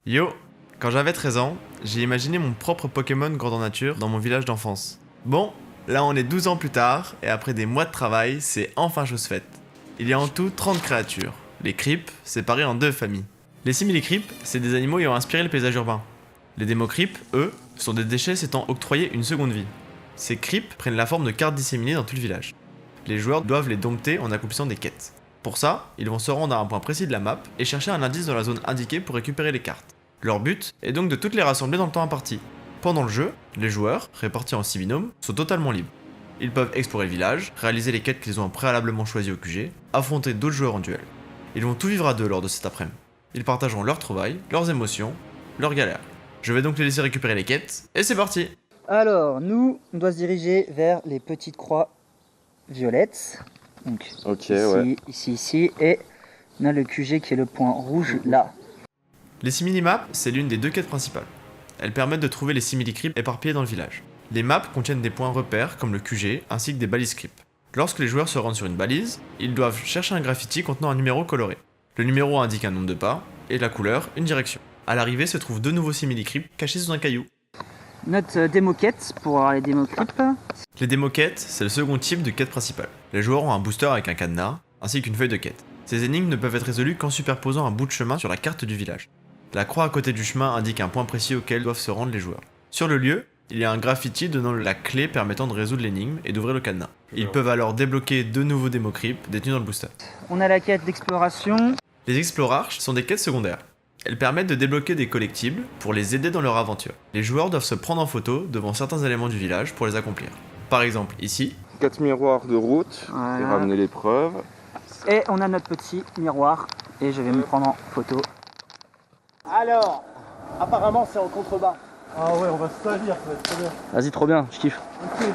Yo, quand j'avais 13 ans, j'ai imaginé mon propre Pokémon grandeur nature dans mon village d'enfance. Bon, là on est 12 ans plus tard, et après des mois de travail, c'est enfin chose faite. Il y a en tout 30 créatures. Les Creeps, séparés en deux familles. Les simili-creeps, c'est des animaux ayant inspiré le paysage urbain. Les démo-creeps, eux, sont des déchets s'étant octroyés une seconde vie. Ces creeps prennent la forme de cartes disséminées dans tout le village. Les joueurs doivent les dompter en accomplissant des quêtes. Pour ça, ils vont se rendre à un point précis de la map et chercher un indice dans la zone indiquée pour récupérer les cartes. Leur but est donc de toutes les rassembler dans le temps imparti. Pendant le jeu, les joueurs, répartis en 6 binômes, sont totalement libres. Ils peuvent explorer le village, réaliser les quêtes qu'ils ont préalablement choisies au QG, affronter d'autres joueurs en duel. Ils vont tout vivre à deux lors de cet après-midi. Ils partageront leurs trouvailles, leurs émotions, leurs galères. Je vais donc les laisser récupérer les quêtes, et c'est parti! Alors, nous, on doit se diriger vers les petites croix violettes. Donc, Ok, ici, ouais. ici, et on a le QG qui est le point rouge là. Les simili-maps, c'est l'une des deux quêtes principales. Elles permettent de trouver les simili-creeps éparpillés dans le village. Les maps contiennent des points repères comme le QG ainsi que des balises creep. Lorsque les joueurs se rendent sur une balise, ils doivent chercher un graffiti contenant un numéro coloré. Le numéro indique un nombre de pas et la couleur une direction. À l'arrivée se trouvent deux nouveaux simili-creeps cachés sous un caillou. Notre démo-quête pour avoir les démo-creeps. Les démo-quêtes, c'est le second type de quête principale. Les joueurs ont un booster avec un cadenas ainsi qu'une feuille de quête. Ces énigmes ne peuvent être résolues qu'en superposant un bout de chemin sur la carte du village. La croix à côté du chemin indique un point précis auquel doivent se rendre les joueurs. Sur le lieu, il y a un graffiti donnant la clé permettant de résoudre l'énigme et d'ouvrir le cadenas. Ils peuvent alors débloquer deux nouveaux démo-creeps détenus dans le booster. On a la quête d'exploration. Les Explorarches sont des quêtes secondaires. Elles permettent de débloquer des collectibles pour les aider dans leur aventure. Les joueurs doivent se prendre en photo devant certains éléments du village pour les accomplir. Par exemple, ici, 4 miroirs de route, et Voilà. ramener les preuves. Et on a notre petit miroir. Et je vais me prendre en photo. Alors, apparemment c'est en contrebas. Ah ouais, on va se salir, ça va être très bien. Vas-y, trop bien, je kiffe. Ok.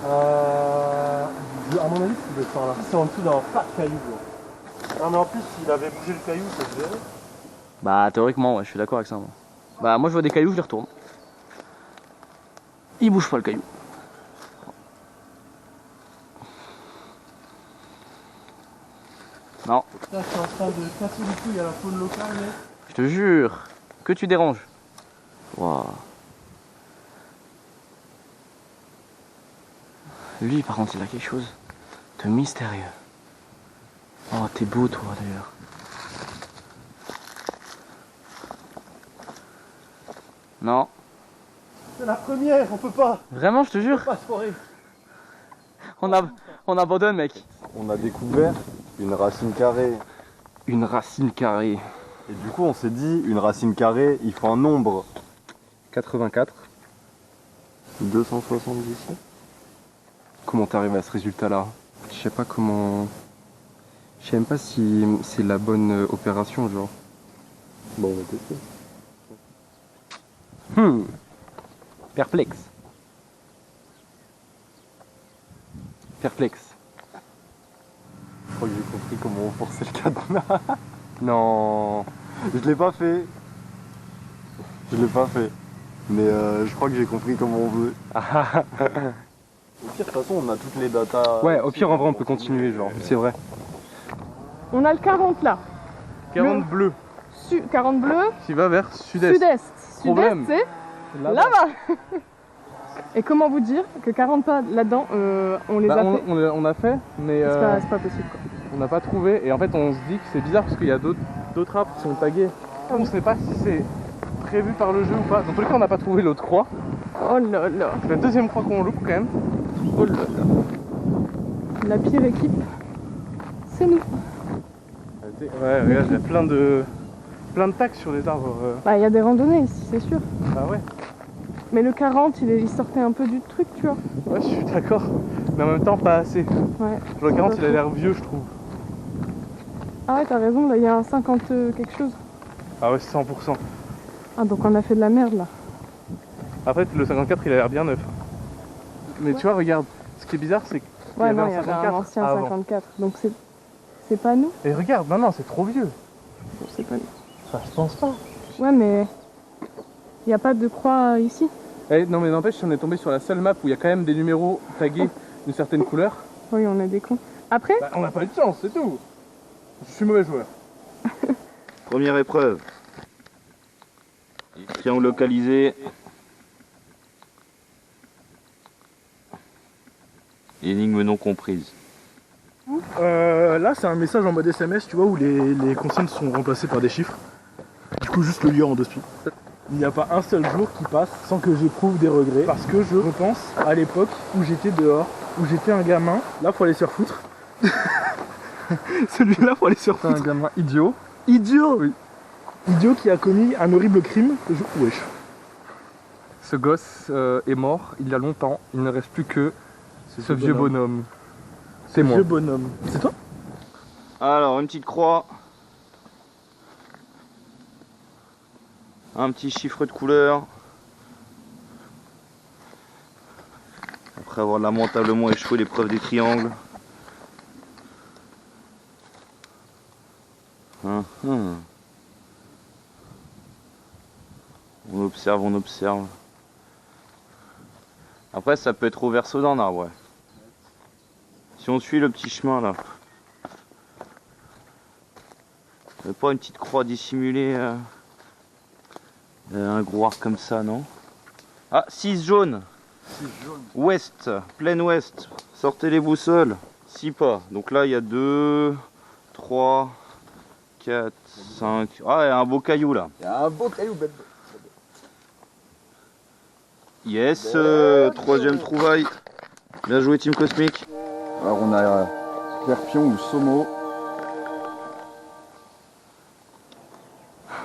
À mon avis, c'est de par là. C'est en dessous d'un tas de cailloux. Quoi. Non mais en plus, s'il avait bougé le caillou, ça se verrait. Bah, théoriquement, ouais, je suis d'accord avec ça. Moi. Bah, moi je vois des cailloux, je les retourne. Il bouge pas le caillou. Non, Là, je suis en train de casser les couilles à la faune locale, mec. je te jure que tu déranges. Waouh. Lui, par contre, il a quelque chose de mystérieux. Oh, t'es beau, toi, d'ailleurs. Non, C'est la première, on peut pas. vraiment, je te jure. Pas se foirer. On abandonne, mec. On a découvert une racine carrée. Une racine carrée. Et du coup, on s'est dit, une racine carrée, il faut un nombre. 84. 277. Comment t'arrives à ce résultat-là? Je sais pas comment... Je sais même pas si c'est la bonne opération, genre. Bon, on va tester. Perplexe. Perplexe. Je crois que j'ai compris comment on forçait le cadenas. Non. Je l'ai pas fait. Je l'ai pas fait. Mais je crois que j'ai compris comment on veut. Au pire, de toute façon, on a toutes les datas. Ouais, au pire, en vrai, on peut continuer, genre. C'est vrai. On a le 40 là. 40 bleus. 40 bleu, Qui va vers sud-est. sud-est. Problème. Sud-est, c'est là-bas. Et comment vous dire que 40 pas là-dedans, on les a fait. On a fait, mais C'est pas possible quoi. on n'a pas trouvé. Et en fait, on se dit que c'est bizarre parce qu'il y a d'autres arbres qui sont tagués. On ne sait pas si c'est prévu par le jeu ou pas. Dans tous les cas, on n'a pas trouvé l'autre croix. Oh là là. C'est la deuxième croix qu'on loupe quand même. Oh là là. La pire équipe, c'est nous. Ouais, regarde, il y a plein de tags sur les arbres. Bah, il y a des randonnées ici, c'est sûr. Bah ouais, Mais le 40, il sortait un peu du truc, tu vois. ouais, je suis d'accord. Mais en même temps, pas assez. Ouais. Le 40, il a l'air vieux, je trouve. Ah ouais, t'as raison, là, il y a un 50 quelque chose. Ah ouais, 100%. Ah, donc on a fait de la merde là. Après, le 54, il a l'air bien neuf. Mais tu vois, regarde, ce qui est bizarre, c'est qu'il Ouais, y non, avait il y un avait un 54 ancien avant. 54. Donc c'est pas nous. Et regarde, non, c'est trop vieux. C'est pas nous. Ça, je pense pas. Ouais, mais il n'y a pas de croix ici. Eh, non, mais n'empêche, on est tombé sur la seule map où il y a quand même des numéros tagués d'une certaine couleur. Oui, on est des cons. Après, Bah, on n'a pas eu de chance, c'est tout. Je suis mauvais joueur. Première épreuve. Triangle localisé. Énigme non comprise. Là, c'est un message en mode SMS, tu vois, où les consonnes sont remplacées par des chiffres. Du coup, juste le lire en dessous. Il n'y a pas un seul jour qui passe sans que j'éprouve des regrets. Parce que je repense à l'époque où j'étais dehors, où j'étais un gamin. Là, faut aller se faire foutre. Celui-là, faut aller se faire foutre. Un gamin idiot. Idiot, oui. Idiot qui a commis un horrible crime. Wesh. Ce gosse est mort il y a longtemps. Il ne reste plus que ce vieux bonhomme. C'est moi. Vieux bonhomme. C'est toi? Alors, une petite croix. Un petit chiffre de couleur. Après avoir lamentablement échoué l'épreuve des triangles. On observe, on observe. Après, ça peut être au verso d'un arbre, ouais. Si on suit le petit chemin là. Pas une petite croix dissimulée, un gros arc comme ça, non? Ah, 6 jaunes. Ouest, plein ouest. Sortez les boussoles. 6 pas. Donc là, il y a 2, 3, 4, 5. Ah, il y a un beau caillou là. Il y a un beau caillou, bête. Yes, troisième trouvaille. Bien joué, Team Cosmique. Alors on a Clerpion ou Somo.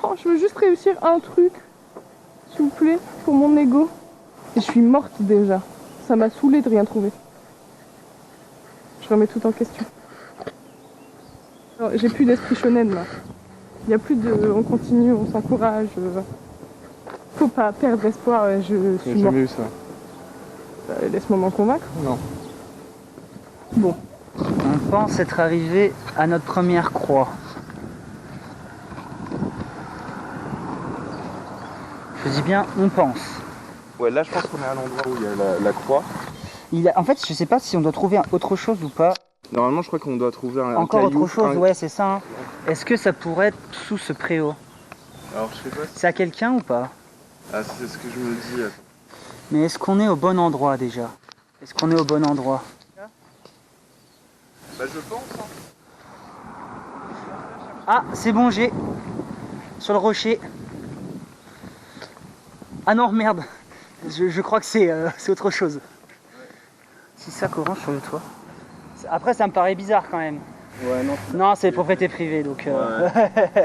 Oh, je veux juste réussir un truc, s'il vous plaît, pour mon ego. Et je suis morte déjà. Ça m'a saoulée de rien trouver. Je remets tout en question. J'ai plus d'esprit shonen là. Il n'y a plus de on continue, on s'encourage. Faut pas perdre espoir, je J'ai suis morte. jamais eu ça. Laisse-moi m'en convaincre. Non. Bon. On pense être arrivé à notre première croix. Je dis bien, on pense. Ouais, là je pense qu'on est à l'endroit où il y a la croix. En fait, je sais pas si on doit trouver autre chose ou pas. Normalement, je crois qu'on doit trouver un Encore caillou, autre chose, ouais, c'est ça. Hein. Est-ce que ça pourrait être sous ce préau? Alors je sais pas si... C'est à quelqu'un ou pas? Ah, c'est ce que je me dis. Mais est-ce qu'on est au bon endroit déjà? Est-ce qu'on est au bon endroit? Bah je pense. Ah, c'est bon, j'ai. Sur le rocher. Ah non, merde. Je crois que c'est autre chose. Si ça orange sur le toit. Après, ça me paraît bizarre quand même. Ouais, non. Non, c'est propriété privée, donc...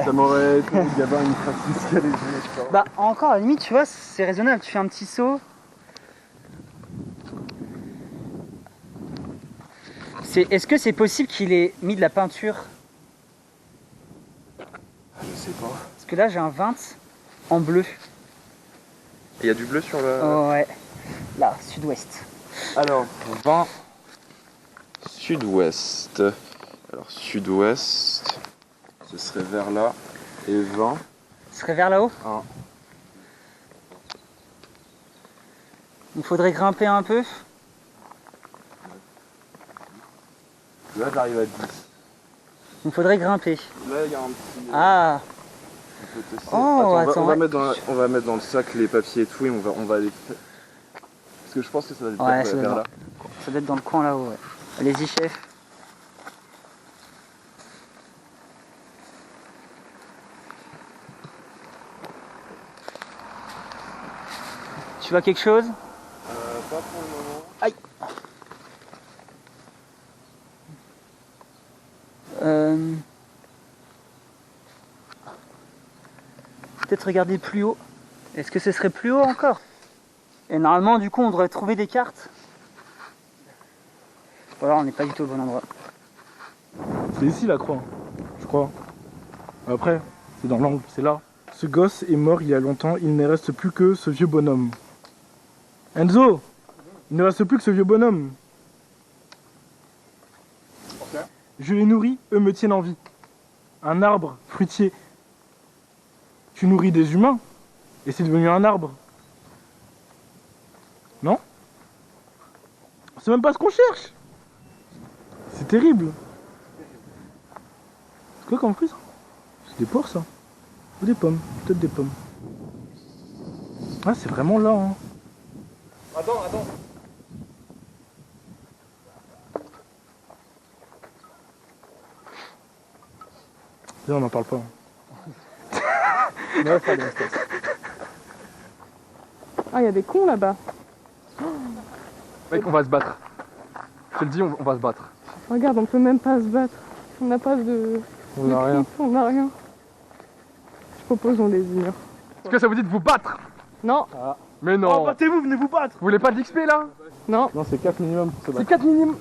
Ça m'aurait été le gamin une trace fiscale et je crois. Bah, encore, à la limite, tu vois, c'est raisonnable. Tu fais un petit saut. Est-ce que c'est possible qu'il ait mis de la peinture? Je sais pas. Parce que là, j'ai un 20 en bleu. Il y a du bleu sur le... Oh, ouais. Là, sud-ouest. Alors, 20 sud-ouest. Alors, sud-ouest, ce serait vers là. Et 20. Ce serait vers là-haut? Ah. Il faudrait grimper un peu. Là, j'arrive à 10. Il faudrait grimper. Là, il y a un petit... Ah, on peut tester. Oh, Attends, on va ouais. mettre dans le sac les papiers et tout et on va aller... Parce que je pense que ça va être Ouais, ça vers doit là. ça doit être dans le coin là-haut, ouais. Allez-y, chef. Tu vois quelque chose? Pas pour le moment. Aïe. Peut-être regarder plus haut. Est-ce que ce serait plus haut encore? Et normalement, du coup, on devrait trouver des cartes. Voilà, on n'est pas du tout au bon endroit. C'est ici la croix, je crois. Après, c'est dans l'angle, c'est là. Ce gosse est mort il y a longtemps, il ne reste plus que ce vieux bonhomme. Enzo, il ne reste plus que ce vieux bonhomme. Je les nourris, eux me tiennent en vie. Un arbre fruitier. Tu nourris des humains et c'est devenu un arbre. Non? C'est même pas ce qu'on cherche. C'est terrible. C'est quoi comme fruit ça? C'est des poires ça? Ou des pommes? Peut-être des pommes. Ah, c'est vraiment là, hein. Attends. Là, on n'en parle pas. Ouais, ça doit être. Ah, il y a des cons là-bas. Mec, on va se battre. Je te le dis, on va se battre. Regarde, on peut même pas se battre. On n'a pas de... On n'a rien. On n'a rien. Je propose, on les ignore. Est-ce que ça vous dit de vous battre? Non, Mais Oh, non. battez-vous, venez vous battre. Vous voulez pas de l'XP là? non. Non, c'est 4 minimum pour se C'est battre. 4 minimum.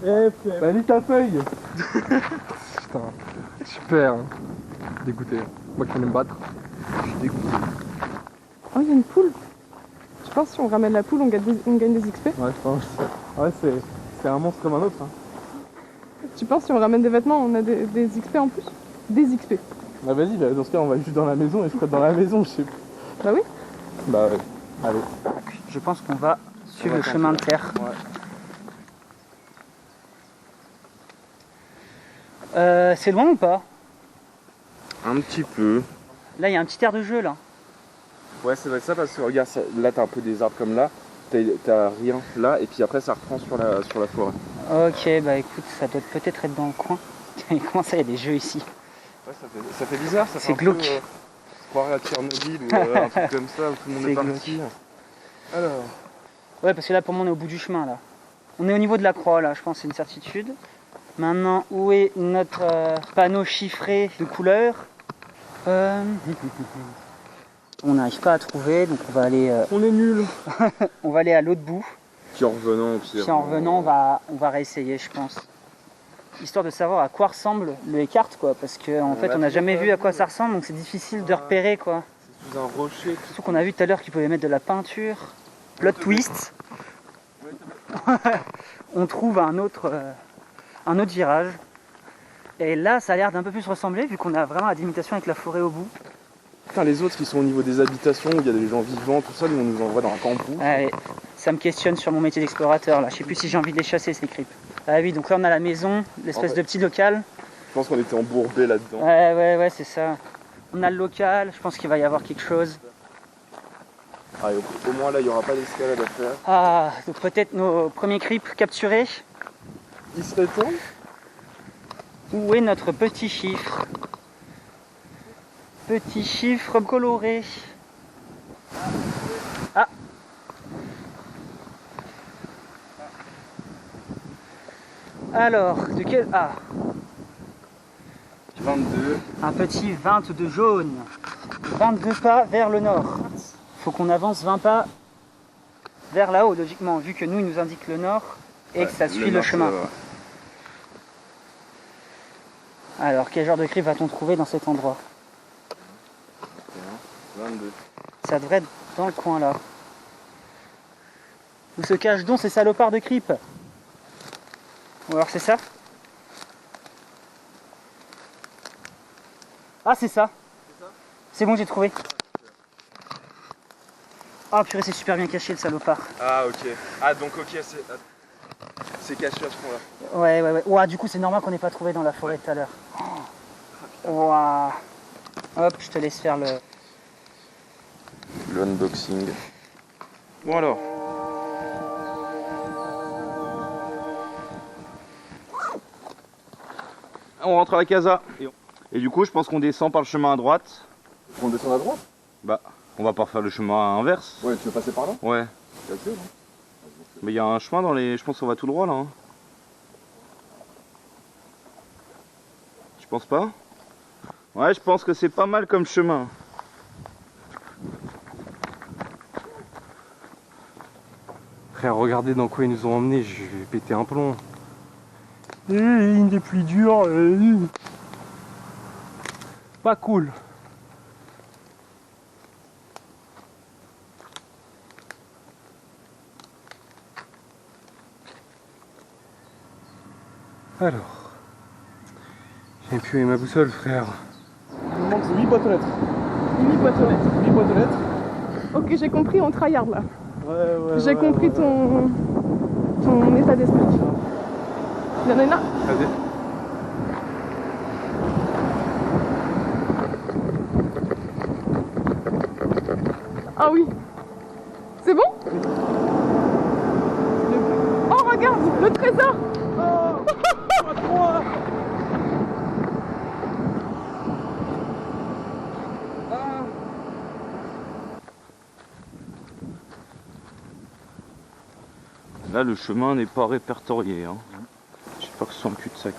Bah, lis ta feuille. Putain, super. Dégoûté. Moi qui voulais me battre. Je suis dégoûté. Oh, il y a une poule. Je pense que si on ramène la poule, on gagne des XP. Ouais, je pense. Ouais, c'est un monstre comme un autre. Hein. Tu penses si on ramène des vêtements, on a des XP en plus? Des XP. Bah, vas-y, bah, dans ce cas, on va juste dans la maison et je ferai dans la maison, je sais pas. Bah oui. Bah, ouais. Allez. Je pense qu'on va suivre le chemin de terre. C'est loin ou pas? Un petit peu. Là, il y a un petit air de jeu là. Ouais, c'est vrai que ça, parce que regarde, là t'as un peu des arbres comme là, t'as rien là, et puis après ça reprend sur la forêt. Ok, bah écoute, ça doit peut-être être dans le coin. Comment ça, il y a des jeux ici? Ouais, ça fait bizarre, ça fait C'est un glauque. peu se croirait à Tchernobyl ou un truc comme ça où tout le monde C'est est parti. Alors, Ouais, parce que là, pour moi, on est au bout du chemin là. On est au niveau de la croix là, je pense, c'est une certitude. Maintenant, où est notre panneau chiffré de couleurs? On n'arrive pas à trouver, donc on va aller, On est nuls. on va aller à l'autre bout. puis en revenant au pire. Puis en revenant, on va réessayer, je pense. Histoire de savoir à quoi ressemble le écarte, quoi. Parce qu'en fait, on n'a jamais vu à quoi ça ressemble, donc c'est difficile de repérer, quoi. C'est sous un rocher. Surtout qu'on a vu tout à l'heure qu'ils pouvaient mettre de la peinture. Plot twist. On trouve un autre virage. Et là, ça a l'air d'un peu plus ressembler, vu qu'on a vraiment la délimitation avec la forêt au bout. Putain, les autres qui sont au niveau des habitations, où il y a des gens vivants, tout ça, nous on nous envoie dans un cambouis. Allez, ça me questionne sur mon métier d'explorateur, là. Je sais plus si j'ai envie de les chasser, ces creeps. Ah oui, donc là, on a la maison, l'espèce de petit local. Je pense qu'on était embourbés là-dedans. Ouais, c'est ça. On a le local, je pense qu'il va y avoir quelque chose. Ah, et au moins là, il n'y aura pas d'escalade à faire. Ah, donc peut-être nos premiers creeps capturés. Il se retourne. Où est notre petit chiffre? Petit chiffre coloré. Ah. Alors, de quel... Ah, 22. un petit 22 jaune. 22 pas vers le nord. Faut qu'on avance 20 pas vers là-haut, logiquement, vu que nous, il nous indique le nord et que ça suit le chemin. Alors, quel genre de creep va-t-on trouver dans cet endroit? 22. Ça devrait être dans le coin là. Où se cachent donc ces salopards de creep? Ou alors c'est ça? Ah, c'est ça. C'est bon, j'ai trouvé. Ah purée, c'est super bien caché le salopard. Ah, ok. Ah, donc ok, c'est caché à ce point-là. Ouais. Ouah, du coup, c'est normal qu'on n'ait pas trouvé dans la forêt tout à l'heure. Ouah. Hop, je te laisse faire le... Le unboxing. Bon alors. On rentre à la casa. Et du coup, je pense qu'on descend par le chemin à droite. On descend à droite? Bah, on va pas refaire le chemin inverse. Ouais, tu veux passer par là? Ouais. Bien sûr. Mais il y a un chemin dans les... Je pense qu'on va tout droit là. Hein. Tu penses pas? Ouais, je pense que c'est pas mal comme chemin. Frère, regardez dans quoi ils nous ont emmenés, je vais péter un plomb. Une des pluies dures. Pas cool. Alors, j'ai plus ma boussole, frère. Il nous manque 8 boîtes aux lettres. 8 boîtes aux lettres. 8 boîtes aux lettres. Ok, j'ai compris, on tryhard là. Ouais. J'ai compris ton état d'esprit. Il y en a une là? Vas-y. Ah oui. Le trésor. Là, le chemin n'est pas répertorié. Hein. J'ai peur que ce soit un cul-de-sac.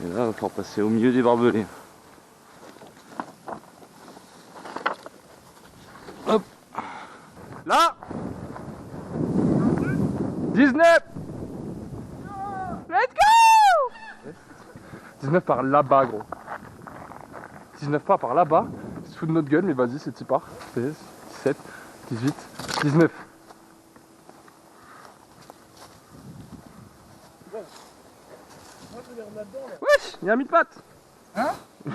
Et là, il va falloir passer au milieu des barbelés. Hop. Là 19. Let's go. 19 par là-bas, gros. 19 pas par là-bas. C'est sous de notre gueule, mais vas-y, c'est y part. 16, 17, 18, 19. Wesh, il y a un mille pattes. Hein?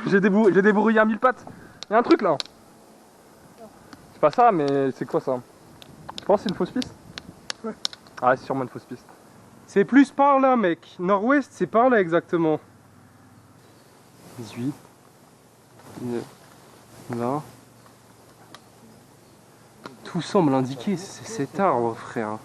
J'ai débrouillé un mille pattes. Il y a un truc là. C'est pas ça, mais c'est quoi ça? Je pense que c'est une fausse piste. Ouais. Ah, c'est sûrement une fausse piste. C'est plus par là, mec. Nord-ouest, c'est par là exactement. 18, 19, 20. Tout semble indiquer, c'est cet arbre, frère.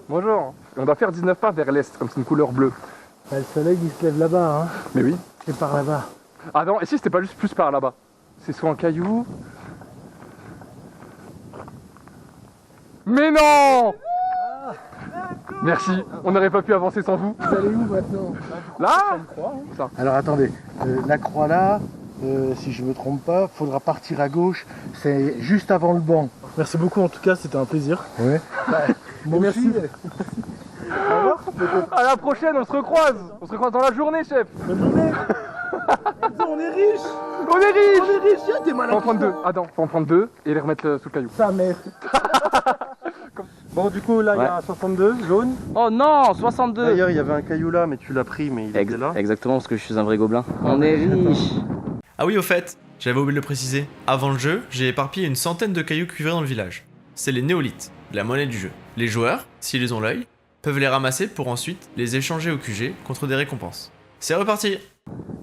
Bonjour. On doit faire 19 pas vers l'est, comme c'est une couleur bleue. Bah, le soleil il se lève là-bas, hein. Mais oui. Et par là-bas. Ah non, et si c'était pas juste plus par là-bas? C'est soit un caillou. Mais non! Merci, on n'aurait pas pu avancer sans vous. Vous allez où maintenant? Là? Ça. Alors attendez, la croix là, si je me trompe pas, faudra partir à gauche, c'est juste avant le banc. Merci beaucoup en tout cas, c'était un plaisir. Ouais. Bon, merci. Au revoir. À la prochaine, on se recroise. On se recroise dans la journée, chef. Bonne journée. On est riches. On est riches. On est riches, y'a des malins. Faut en prendre deux. Attends, faut en prendre deux et les remettre sous le caillou. Sa mère. Bon, du coup, là, il y a 62, jaune. Oh non, 62. D'ailleurs, il y avait un caillou là, mais tu l'as pris, mais il était là. Exactement, parce que je suis un vrai gobelin. On est riche. Ah oui, au fait, j'avais oublié de le préciser. Avant le jeu, j'ai éparpillé une centaine de cailloux cuivrés dans le village. C'est les néolithes, la monnaie du jeu. Les joueurs, s'ils ont l'œil, peuvent les ramasser pour ensuite les échanger au QG contre des récompenses. C'est reparti!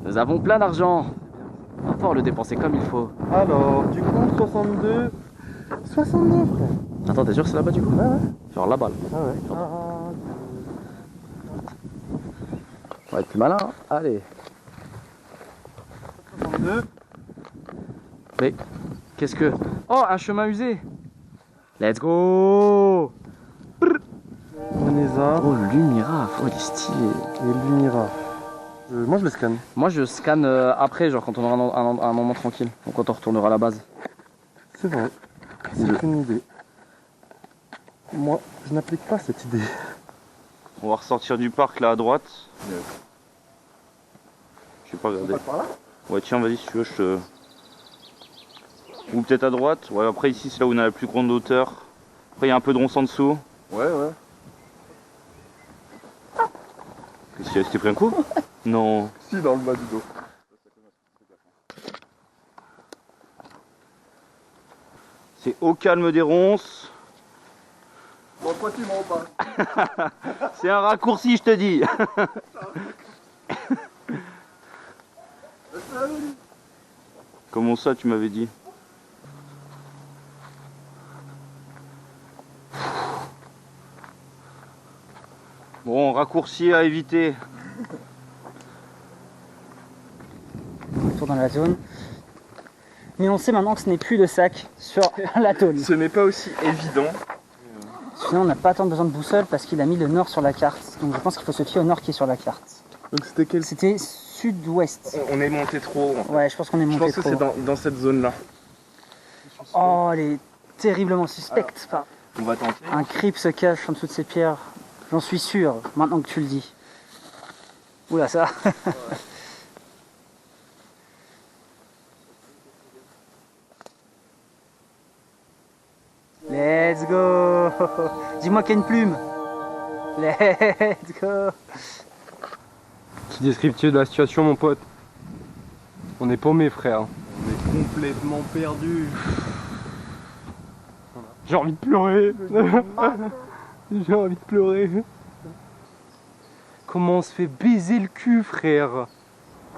Nous avons plein d'argent. On va pouvoir le dépenser comme il faut. Alors, du coup, 62. 62, frère. Attends, t'es sûr que c'est là-bas du coup? Ouais. Genre là-bas. Ah ouais. On va être plus malin. Hein. Allez. 62. Mais qu'est-ce que... Oh, un chemin usé. Let's go. On les a. Oh, Lumiraf. Oh, il est stylé. Et Lumira. Moi, je le scanne. Moi, je scanne après, genre quand on aura un moment tranquille. Donc quand on retournera à la base. C'est vrai. C'est une idée. Moi, je n'applique pas cette idée. On va ressortir du parc là à droite. Je sais pas regarder. Par là? Ouais, tiens, vas-y, si tu veux, je te. Ou peut-être à droite. Ouais, après, ici, c'est là où on a la plus grande hauteur. Après, il y a un peu de ronce en dessous. Ouais. Qu'est-ce qu'il y a? C'était pris un coup? Non. Si, dans le bas du dos. C'est au calme des ronces. Bon, toi, tu mens pas. C'est un raccourci, je te dis. Comment ça, tu m'avais dit? Bon, raccourci à éviter. Retour dans la zone. Mais on sait maintenant que ce n'est plus de sac sur la tôle. Ce n'est pas aussi évident. Sinon on n'a pas tant besoin de boussole parce qu'il a mis le nord sur la carte. Donc je pense qu'il faut se fier au nord qui est sur la carte. Donc c'était quel... C'était sud-ouest. On est monté trop haut. En fait. Ouais, je pense qu'on est Je monté pense que trop. c'est dans cette zone-là. Oh, elle est terriblement suspecte. Enfin, On va tenter. un creep se cache en dessous de ces pierres. J'en suis sûr, maintenant que tu le dis. Oula, ça. Let's go. Dis-moi qu'il y a une plume. Let's go. Petit descriptif de la situation, mon pote. On est paumé, frère. On est complètement perdu. J'ai envie de pleurer. J'ai envie de pleurer. Comment on se fait baiser le cul, frère?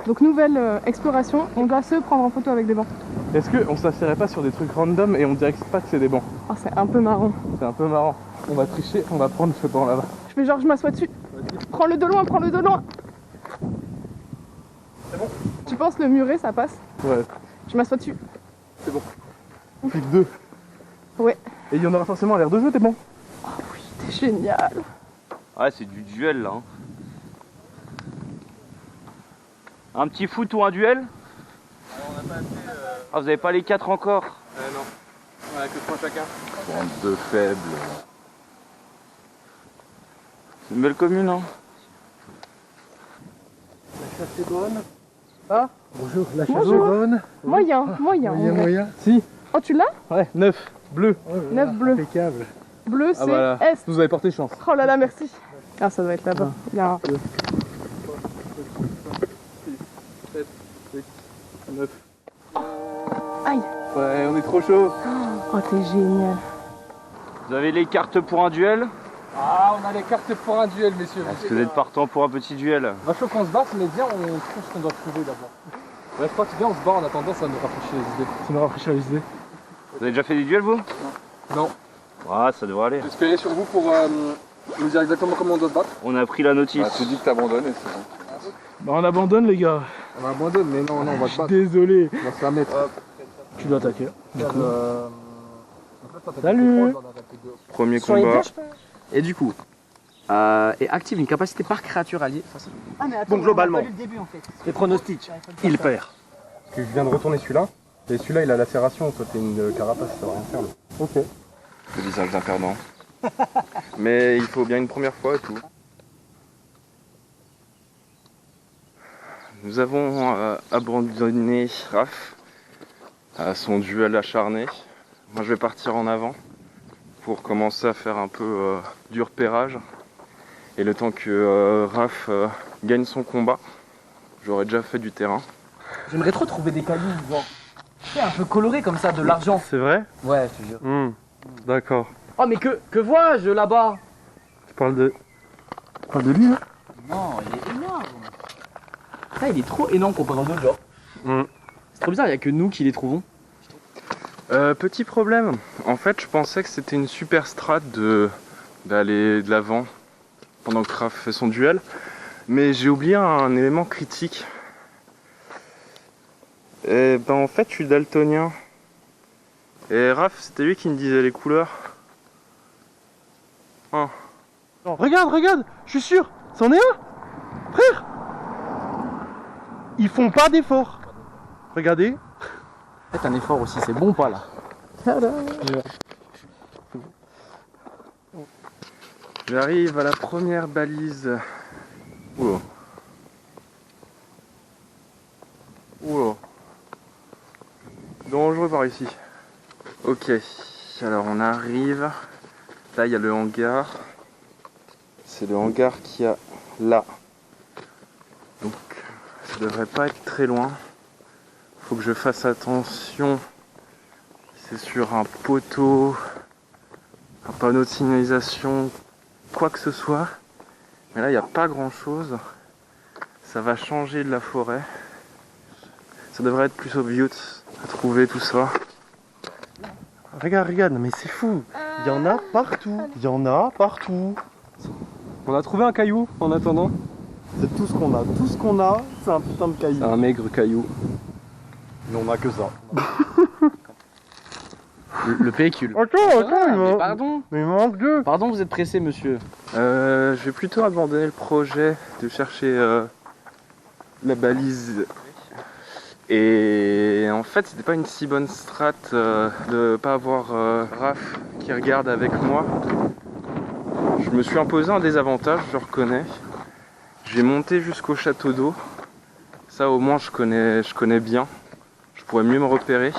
Donc nouvelle exploration, on doit se prendre en photo avec des bancs. Est-ce qu'on s'assierait pas sur des trucs random et on dirait pas que c'est des bancs? Oh, c'est un peu marrant. C'est un peu marrant. On va tricher, on va prendre ce banc là-bas. Je fais genre je m'assois dessus. Prends-le de loin, prends-le de loin. C'est bon? Tu penses le muret ça passe? Ouais, Je m'assois dessus. c'est bon. Plus que 2. Ouais. Et il y en aura forcément à l'air de jeu, t'es bon? Oh oui, t'es génial. Ouais, c'est du duel là. Hein. Un petit foot ou un duel? Ah, vous avez pas les 4 encore? Non, on a que 3 chacun. Bande de faibles. C'est une belle commune, hein. La chasse est bonne. Ah, bonjour, la chasse Bonjour. est bonne. Moyen, moyen. en vrai. moyen. Si. Oh tu l'as? Ouais, 9, bleu. 9 bleus. Impeccable. Bleu c'est voilà. Est. Vous avez porté chance. Oh là là, merci. Ah ça doit être là-bas. Il y a un... 7, 8, 9. Aïe. Ouais, on est trop chaud. Oh t'es génial. Vous avez les cartes pour un duel? Ah, on a les cartes pour un duel, messieurs. Est-ce que vous êtes partant pour un petit duel? Moi, je trouve qu'on se bat, mais bien, on trouve ce qu'on doit trouver d'abord. Ouais, je crois que bien, on se bat en attendant, ça nous rafraîchit les idées. Ça nous rafraîchit les idées. Vous avez déjà fait des duels, vous? Non. Ouais, ça devrait aller. J'espérais sur vous pour nous dire exactement comment on doit se battre. On a pris la notice. Tu dis que t'abandonnes et c'est bon. Bah on abandonne les gars. On abandonne, mais non, on va se battre. Désolé. On va se la mettre. Tu dois attaquer. Salut. Premier Sur les combat. planches. Et du coup, et active une capacité par créature alliée. Ah mais attends, Bon, globalement. on a pas lu le début en fait. Les pronostics, il perd. Parce que je viens de retourner celui-là. Et celui-là, il a lacération. Toi, t'es une carapace, ça va rien faire. Ok. Le visage d'un perdant. Mais il faut bien une première fois et tout. Nous avons abandonné Raph à son duel acharné. Moi, je vais partir en avant pour commencer à faire un peu du repérage. Et le temps que Raph gagne son combat, j'aurai déjà fait du terrain. J'aimerais trop trouver des cailloux, genre. Tu sais, un peu coloré comme ça, de l'argent. C'est vrai? Ouais, je te jure. D'accord. Oh, mais que vois-je là-bas? Tu parles de. Tu parles de lui, là? Non, il est énorme. Ça, il est trop énorme comparé aux autres, genre. C'est trop bizarre, il n'y a que nous qui les trouvons. Petit problème, en fait je pensais que c'était une super strat d'aller de l'avant pendant que Raph fait son duel, mais j'ai oublié un élément critique. Et ben en fait je suis daltonien. Et Raph c'était lui qui me disait les couleurs. Ah. Non, regarde, je suis sûr, c'en est un, frère. Ils font pas d'efforts. Regardez. Faites un effort aussi, c'est bon ou pas là? J'arrive à la première balise. Oula. Oula. Dangereux par ici. Ok, alors on arrive. Là il y a le hangar. C'est le hangar qu'il y a là. Donc ça devrait pas être très loin. Faut que je fasse attention. C'est sur un poteau, un panneau de signalisation, quoi que ce soit. Mais là il n'y a pas grand chose. Ça va changer de la forêt. Ça devrait être plus obvious à trouver tout ça. Regarde, mais c'est fou. Il y en a partout. Il y en a partout. On a trouvé un caillou en attendant. C'est tout ce qu'on a. Tout ce qu'on a, c'est un putain de caillou. C'est un maigre caillou. Mais on a que ça. Le pécule. Attends, Pardon. mais il manque deux. Pardon, vous êtes pressé, monsieur. Je vais plutôt abandonner le projet de chercher la balise. Et en fait, c'était pas une si bonne strat de pas avoir Raph qui regarde avec moi. Je me suis imposé un désavantage, je reconnais. J'ai monté jusqu'au château d'eau. Ça, au moins, je connais bien. Je pourrais mieux me repérer.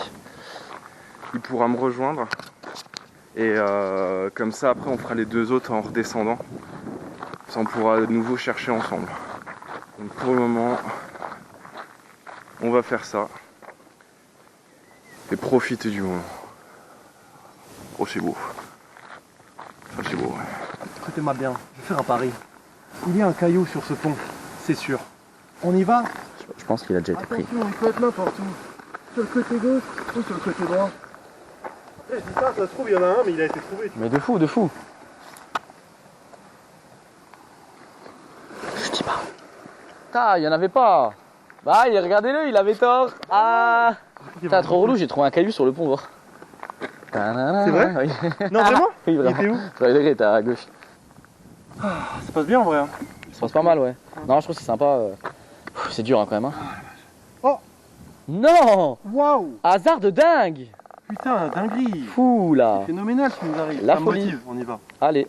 Il pourra me rejoindre. Et comme ça, après, on fera les deux autres en redescendant. Ça, on pourra de nouveau chercher ensemble. Donc pour le moment, on va faire ça. Et profiter du moment. Oh, c'est beau. Ça, c'est beau, ouais. écoutez-moi bien, je vais faire un pari. Il y a un caillou sur ce pont, c'est sûr. On y va? Je pense qu'il a déjà été pris. Attention, il peut être n'importe où. Sur le côté gauche ou sur le côté droit. Eh, dis ça se trouve, il y en a un, mais il a été trouvé. Mais de fou, de fou. Je dis pas. Ah, il y en avait pas. Bah, regardez-le, il avait tort. Ah. Putain, trop relou, j'ai trouvé un caillou sur le pont, voir. C'est vrai? Oui. Non, vraiment? Oui, Il vraiment. était où? Sur les degrés, t'es à gauche. Ça passe bien en vrai. Hein. Ça se passe pas mal, ouais. Non, je trouve que c'est sympa. C'est dur hein, quand même. Hein. Oh. Non. Waouh! Hasard de dingue. Putain, dinguerie! Fou là. Phénoménal ce qui nous arrive. La Ça me folie. motive, on y va. Allez.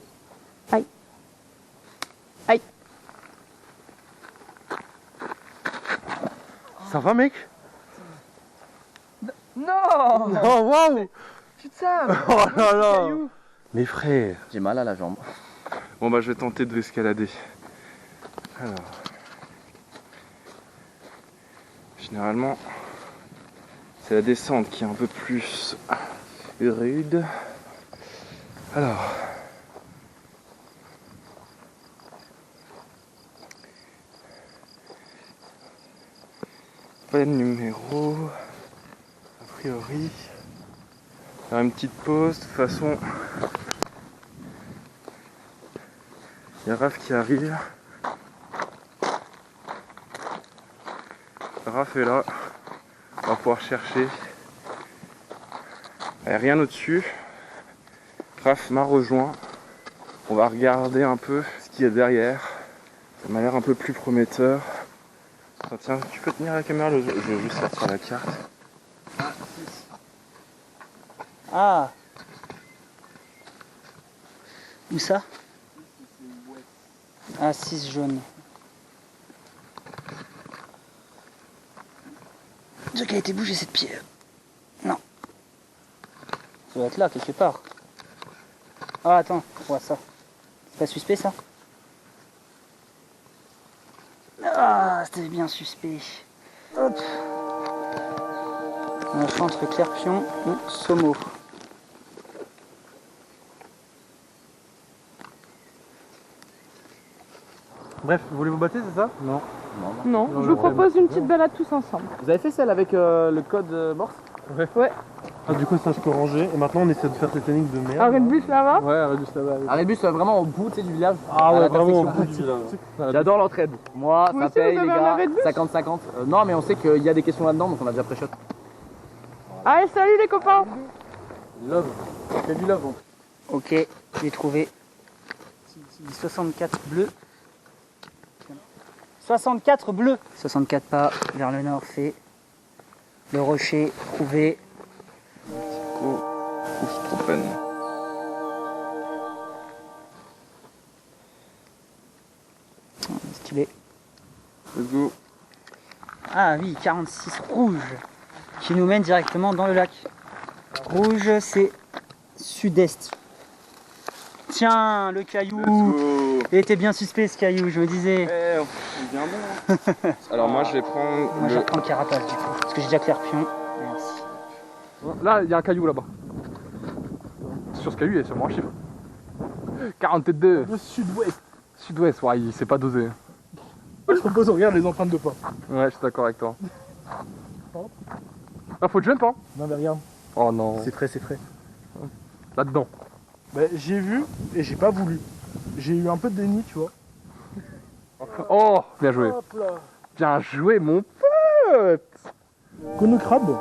Ça va, mec? Non. Oh, waouh! Putain. Oh là là! Mes frères! J'ai mal à la jambe. Bon, bah, je vais tenter de escalader. Alors. Généralement, c'est la descente qui est un peu plus rude. Alors. Pas de numéro. A priori. Faire une petite pause. De toute façon, il y a Raph qui arrive. Raph est là. On va pouvoir chercher. Il n'y a rien au-dessus. Raph m'a rejoint. On va regarder un peu ce qu'il y a derrière. Ça m'a l'air un peu plus prometteur. Ah, tiens, tu peux tenir la caméra, je vais juste sortir la carte. Ah. Où ça? Ah, 6 jaune. Dieu qu'elle a été bougée cette pierre. Non. Ça doit être là, quelque part. Ah, attends, je vois ça. C'est pas suspect ça? Ah, c'était bien suspect. Hop. On a fait entre Clairpion ou Sommeau. Bref, vous voulez vous battre, c'est ça? Non. Non, je vous propose une petite balade tous ensemble. Vous avez fait celle avec le code Morse? Ouais. Ah, du coup, ça je peux ranger. Et maintenant, on essaie de faire cette technique de merde. Arrêt de bus là-bas. Ouais, arrête juste là-bas. Arrêt de bus vraiment au bout du village. Ah à ouais, l'intersection. vraiment au bout du village. J'adore l'entraide. Moi, Vous ça aussi, paye vous les avez un gars. arrêt de bus 50-50. Non, mais on sait qu'il y a des questions là-dedans, donc on a déjà pré-shot. Allez, salut les copains. Love. C'est du love. Ok, j'ai trouvé 64 bleus. 64 bleus. 64 pas vers le nord fait. Le rocher trouvé. Propane. Stylé. Let's go. Ah oui, 46 rouge. Qui nous mène directement dans le lac. Rouge, c'est sud-est. Tiens, le caillou. Il était bien suspect ce caillou, je me disais. C'est bien bon. Hein. Alors moi, je vais prendre Moi, je vais prendre Carapace du coup. Parce que j'ai déjà Clairpion. Merci. Là, il y a un caillou là-bas. Sur ce caillou, il y a sûrement un chiffre. 42. Le sud-ouest. Sud-ouest, ouais, il s'est pas dosé. Je propose on regarde les empreintes de pas. Ouais, je suis d'accord avec toi. Ah, faut de jump, hein? Non mais regarde, Oh non. c'est frais. Là-dedans. Bah, j'ai vu et j'ai pas voulu. J'ai eu un peu de déni, tu vois. Oh, bien joué. Hop là. Bien joué, mon pote. Cono crabe.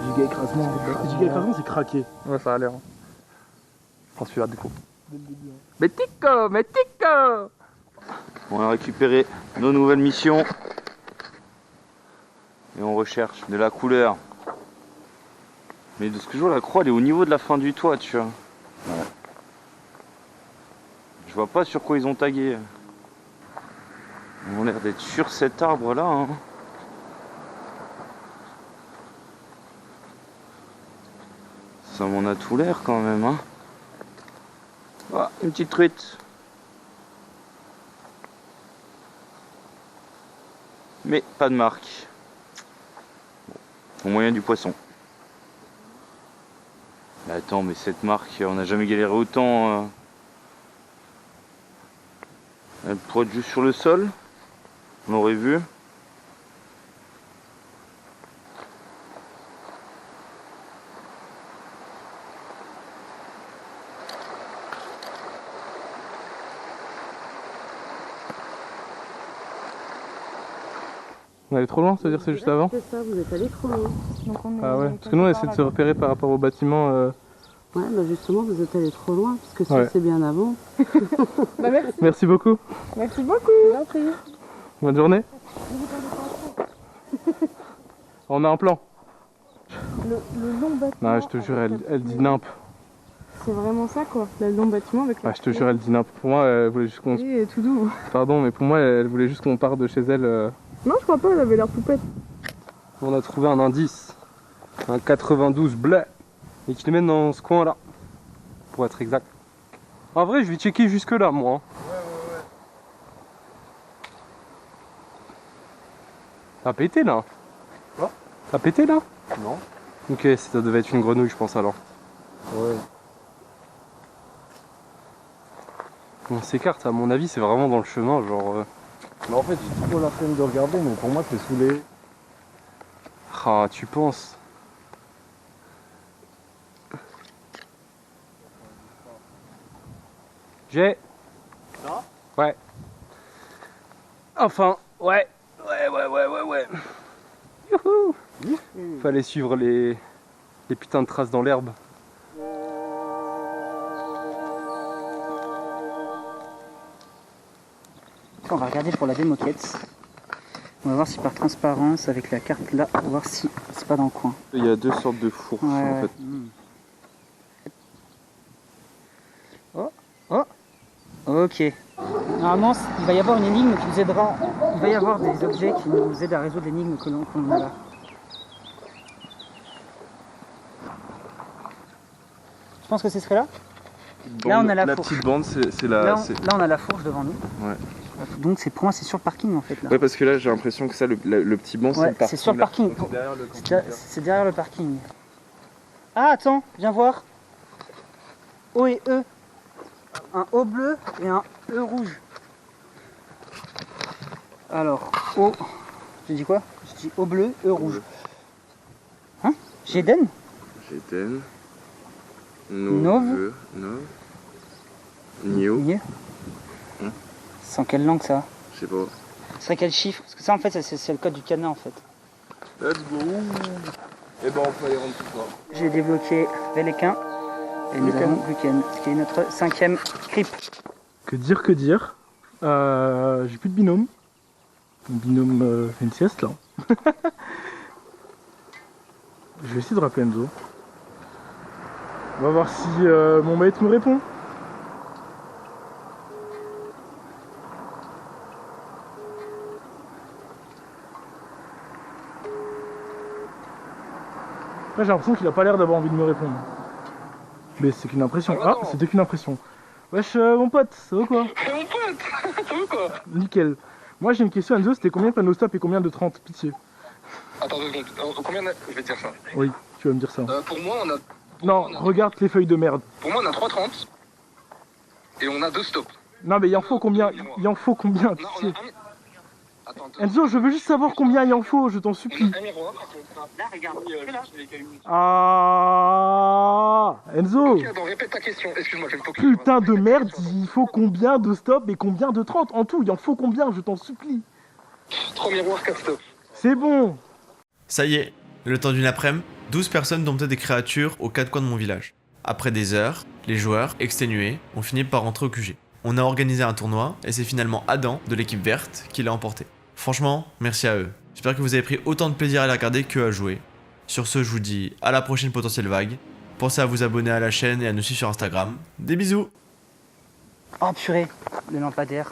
Giga écrasement. Giga écrasement, c'est craqué. Ouais, ça a l'air. Je prends celui-là, du coup. Dès le début, hein. Mais tico, mais tico. On a récupéré nos nouvelles missions. Et on recherche de la couleur. Mais de ce que je vois, la croix elle est au niveau de la fin du toit, tu vois. Ouais. Je vois pas sur quoi ils ont tagué. Ils ont l'air d'être sur cet arbre là. Hein. Ça m'en a tout l'air quand même. Hein. Ah, une petite truite. Mais pas de marque. Au moyen du poisson. Mais attends, mais cette marque, on n'a jamais galéré autant. Elle pourrait être juste sur le sol. On aurait vu. On est allé trop loin, c'est-à-dire c'est juste avant? C'est ça, vous êtes allé trop loin. Donc on est, Ah ouais, parce que nous on essaie de se repérer par rapport au bâtiment. Ouais, bah justement, vous êtes allé trop loin, parce que ça Ouais. c'est bien avant. Bah merci. Merci beaucoup. Merci beaucoup. Bien pris. Bonne journée. On a un plan. Le long bâtiment. Non, je te jure, elle dit nimp. C'est vraiment ça quoi, le long bâtiment avec la... Ah, je te jure, elle dit nimp. Pour moi, elle voulait juste qu'on... Et tout doux. Pardon, mais pour moi, elle voulait juste qu'on parte de chez elle. Non, je crois pas, elle avait l'air poupette. On a trouvé un indice. Un 92 bleu. Et qui le mène dans ce coin là. Pour être exact. En vrai, je vais checker jusque là, moi. T'as pété là? Quoi? T'as pété là? Non. Ok, ça devait être une grenouille, je pense alors. Ouais. On s'écarte, à mon avis, c'est vraiment dans le chemin, genre. Mais en fait, j'ai trop la flemme de regarder, mais pour moi, t'es saoulé. Ah, tu penses? J'ai. Ça? Ouais. Enfin, ouais. Ouais. Youhou. Fallait suivre les putains de traces dans l'herbe. On va regarder pour la démoquette. On va voir si par transparence, avec la carte là, on va voir si c'est pas dans le coin. Il y a deux sortes de fourches en Ouais. fait. Oh, ok. Normalement, il va y avoir une énigme qui nous aidera. Il va y avoir des objets qui nous aident à résoudre l'énigme qu'on a là. Je pense que ce serait là. Là, on a la fourche. petite bande, c'est Là, la. là, on a la fourche devant nous. Ouais. Donc, pour moi, c'est sur le parking en fait. Là. Ouais, parce que là j'ai l'impression que ça, le petit banc, c'est Ouais, le parking. c'est sur le là. parking. Donc, c'est derrière le C'est derrière le parking. Ah, attends, viens voir. O et E. Un O bleu et un E rouge. Alors, O. J'ai dit quoi? J'ai dit O bleu, E rouge. Hein? Géden? Géden. Nov. Nio. Nier. Hein? C'est en quelle langue ça? Je sais pas. Ce serait quel chiffre? Parce que ça en fait c'est le code du cadenas en fait. Let's go. Et ben on peut aller rendre tout ça. J'ai débloqué Véléquin et nous avons Luken, ce qui est notre 5e creep. Que dire J'ai plus de binôme. Mon binôme fait une sieste là. Je vais essayer de rappeler Enzo. On va voir si mon maître me répond. Là j'ai l'impression qu'il a pas l'air d'avoir envie de me répondre. Mais c'est qu'une impression. Ah, c'était qu'une impression. Wesh mon pote, ça va quoi? Mon pote, ça va quoi? Nickel. Moi j'ai une question Enzo, c'était combien de panneaux stop et combien de 30? Pitié. Attends 2 secondes, combien je vais te dire ça. Oui, tu vas me dire ça. Pour moi on a... Non, regarde les feuilles de merde. Pour moi on a 3,30 et on a 2 stops. Non mais il en faut combien? Il en faut combien? Non, Pitié. on a un... Attends, Enzo, je veux juste savoir combien il en faut, je t'en supplie. un miroir. Là regarde, Ah, Enzo, Ok, attends, répète ta question, excuse-moi, je vais me focus. putain de merde, il faut combien de stops et combien de 30? En tout, il en faut combien, je t'en supplie. 3 miroirs, 4 stops. C'est bon. Ça y est, le temps d'une après-midi, 12 personnes domptaient des créatures aux quatre coins de mon village. Après des heures, les joueurs, exténués, ont fini par rentrer au QG. On a organisé un tournoi et c'est finalement Adam de l'équipe verte qui l'a emporté. Franchement, merci à eux. J'espère que vous avez pris autant de plaisir à les regarder que à jouer. Sur ce, je vous dis à la prochaine potentielle vague. Pensez à vous abonner à la chaîne et à nous suivre sur Instagram. Des bisous! Oh purée, le lampadaire.